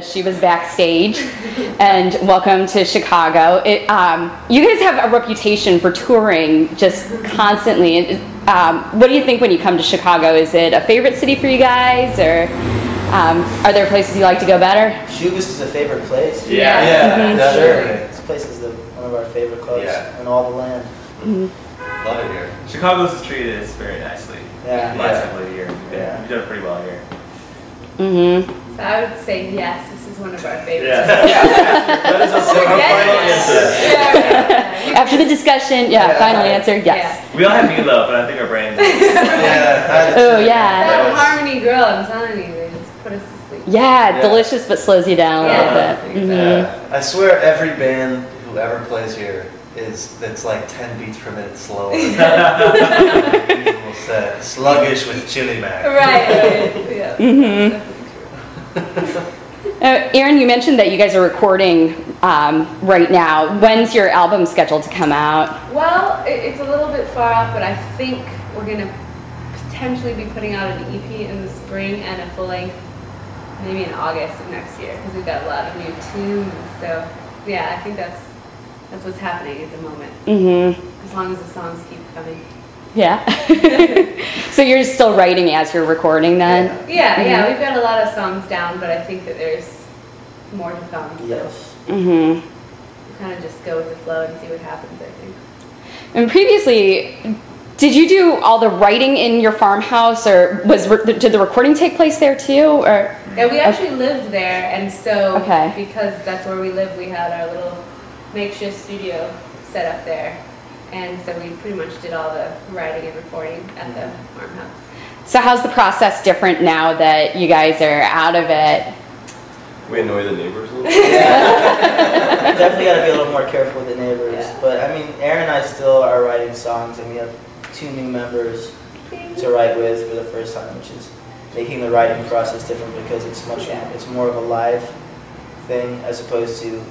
Schubas Backstage, and welcome to Chicago. You guys have a reputation for touring just constantly. What do you think when you come to Chicago? Is it a favorite city for you guys, or are there places you like to go better? Schubas is a favorite place. Yeah, sure. This place is one of our favorite clubs in all the land. Love it here. Chicago's is treated us very nicely. Last couple of years, we've done pretty well here. So I would say yes, this is one of our favorites. That is a final answer. After the discussion, final answer, yes. We all have meatloaf, but I think our brains. That Harmony Grill, I'm telling you, they just put us to sleep. Yeah, delicious, but slows you down a little bit. I swear every band who ever plays here that's like 10 beats per minute slower. Usual set. Sluggish with Chili Mac. Right. Yeah. Aaron, you mentioned that you guys are recording right now. When's your album scheduled to come out? Well, it's a little bit far off, but I think we're going to potentially be putting out an EP in the spring and a full length maybe in August of next year, because we've got a lot of new tunes. So yeah, I think that's what's happening at the moment. As long as the songs keep coming. Yeah. So you're still writing as you're recording then? Yeah, we've got a lot of songs down, but I think that there's more to come. Yes. We'll kind of just go with the flow and see what happens, I think. And previously, did you do all the writing in your farmhouse, or did the recording take place there too? Or yeah, we actually lived there, and so because that's where we lived, we had our little makeshift studio set up there. And so we pretty much did all the writing and recording at the farmhouse. So how's the process different now that you guys are out of it? We annoy the neighbors a little bit. Definitely got to be a little more careful with the neighbors. But I mean, Aaron and I still are writing songs, and we have 2 new members to write with for the first time, which is making the writing process different because it's it's more of a live thing as opposed to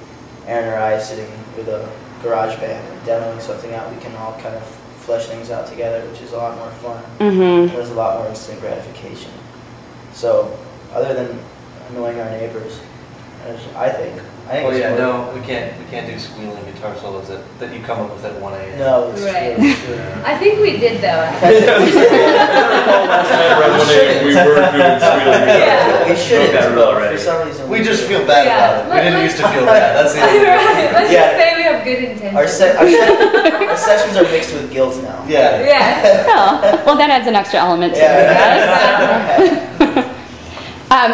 Aaron or I sitting with a garage band and demoing something out. We can all kind of flesh things out together, which is a lot more fun. There's a lot more instant gratification. So, other than annoying our neighbors, I think. Oh yeah, no, we can't do squealing guitar solos that you come up with at 1 a.m. No, it's true. I think we did though. We were doing squealing. We shouldn't. For some reason, we just feel bad about it. We didn't used to feel bad. That's the Let's just say we have good intentions. Our sessions are mixed with guilt now. Well, that adds an extra element to it.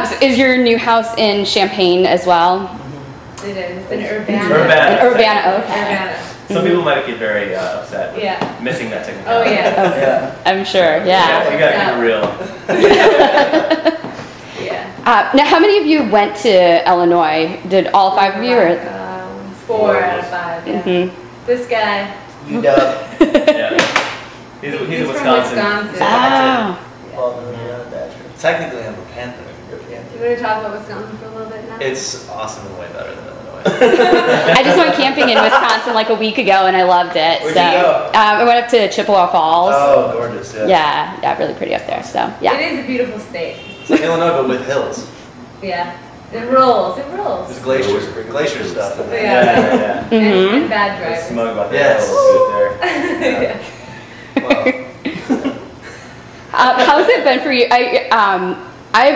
So is your new house in Champaign as well? It is. It's in Urbana. Urbana, okay. Some people might get very upset with missing that technical. Oh yeah. I'm sure, You gotta keep it real. Now, how many of you went to Illinois? Did all 5 of you? Or? 4 out of 5, This guy. UW. He's in from Wisconsin. Technically, I'm a Panther. You want to talk about Wisconsin for a little bit now? It's awesome and way better than Illinois. I just went camping in Wisconsin like a week ago and I loved it. Where'd you go? I went up to Chippewa Falls. Oh, gorgeous! Yeah, really pretty up there. So It is a beautiful state. It's like Illinois, but with hills. Yeah. It rolls. There's glacier stuff. And bad drivers. Smug about that. Yes. How's it been for you? I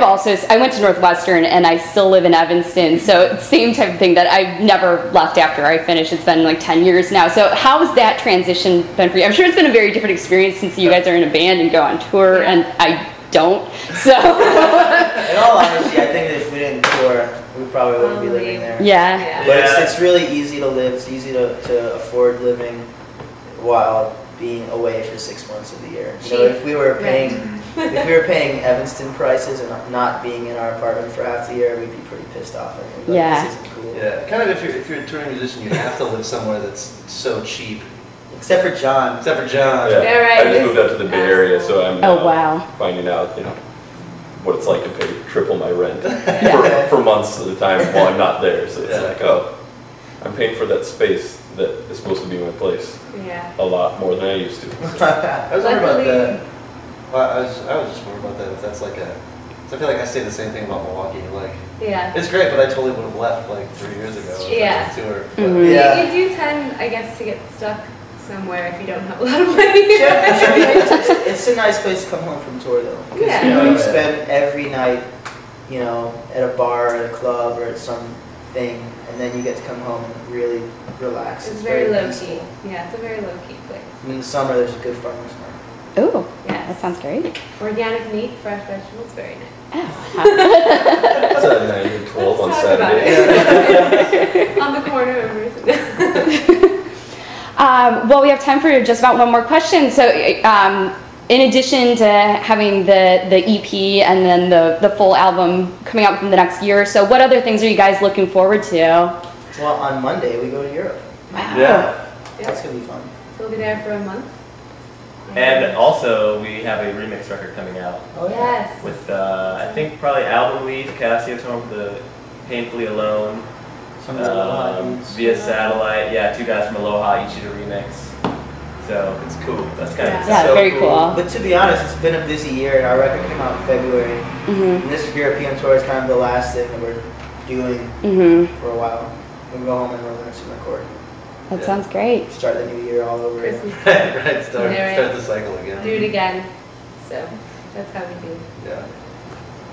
went to Northwestern and I still live in Evanston, so same type of thing that I've never left after I finished. It's been like 10 years now. So how's that transition been for you? I'm sure it's been a very different experience since you guys are in a band and go on tour, and I don't. So in all honesty, I think that if we didn't tour, we probably wouldn't be living there. But it's really easy to live. It's easy to afford living while being away for 6 months of the year. So if we were paying Evanston prices and not being in our apartment for half the year, we'd be pretty pissed off. I think. This isn't cool. Kind of if you're a touring musician, you have to live somewhere that's so cheap. Except for John. I just moved out to the Bay Area, so I'm finding out, what it's like to pay triple my rent for months at a time while I'm not there. So it's like, I'm paying for that space that is supposed to be my place a lot more than I used to. I was worried about that. Well, I was just worried about that if that's like a So I feel like I say the same thing about Milwaukee. Like, yeah, it's great, but I totally would have left like 3 years ago. Yeah. Tour. Mm-hmm. Yeah. You do tend, I guess, to get stuck somewhere if you don't have a lot of money. It's a nice place to come home from tour though. Because Yeah. you spend every night, you know, at a bar, at a club, or at some thing, and then you get to come home and really relax. It's very low peaceful. key. Yeah, it's a very low key place. In the summer, there's a good farmer's market. Oh, Yes. that sounds great. Organic meat, fresh vegetables, very nice. It's a 9 to 12 on Let's talk about Saturday. it. On the corner of Well, we have time for just about one more question. So, in addition to having the EP and then the full album coming out within the next year or so, what other things are you guys looking forward to? Well, on Monday we go to Europe. Wow. Yeah. That's gonna be fun. We'll be there for a month. And also, we have a remix record coming out Oh Yes. with, I think, probably Album Leaf, Cassio Tone, the Painfully Alone, Some of the Aloha dudes. via satellite. Yeah, 2 guys from Aloha, each did a remix. So it's cool. That's kind of Yeah, so very cool. But to be honest, it's been a busy year. Our record came out in February. Mm-hmm. And this European tour is kind of the last thing that we're doing Mm-hmm. for a while. We'll go home and relax and record. That sounds great. Start the new year all over again. Christmas. Right, start Yeah, right. the cycle again. Do it again. So that's how we do. Yeah.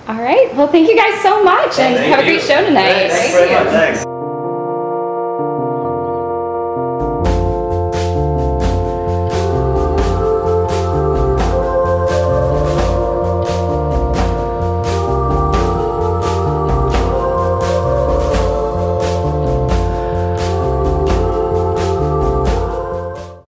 All right. Well, thank you guys so much, and Thank have a you. great show tonight. Thanks very much. Thanks.